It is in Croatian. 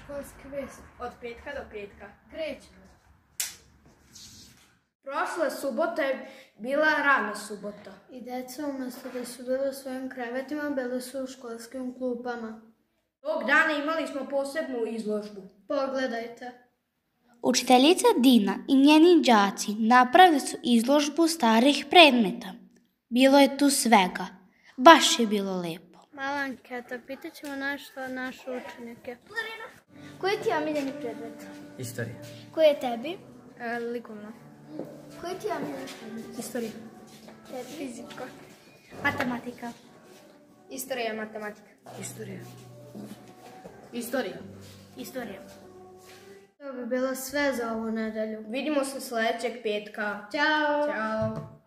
Školski vest. Od petka do petka. Krećemo. Prošla subota je bila rana subota. I deca umjesto da su bili u svojim krevetima, bili su u školskim klupama. Tog dana imali smo posebnu izložbu. Pogledajte. Učiteljica Dina i njeni đaci napravili su izložbu starih predmeta. Bilo je tu svega. Baš je bilo lepo. Mala anketa, pitat ćemo naše učenike. Koji ti je omiljeni predmet? Istorija. Koji je tebi? Likovno. Koji ti je omiljeni predmet? Istorija. Tebi? Fizika. Matematika. Istorija, matematika. Istorija. Istorija. Istorija. To bi bilo sve za ovu nedelju. Vidimo se sljedećeg petka. Ćao! Ćao.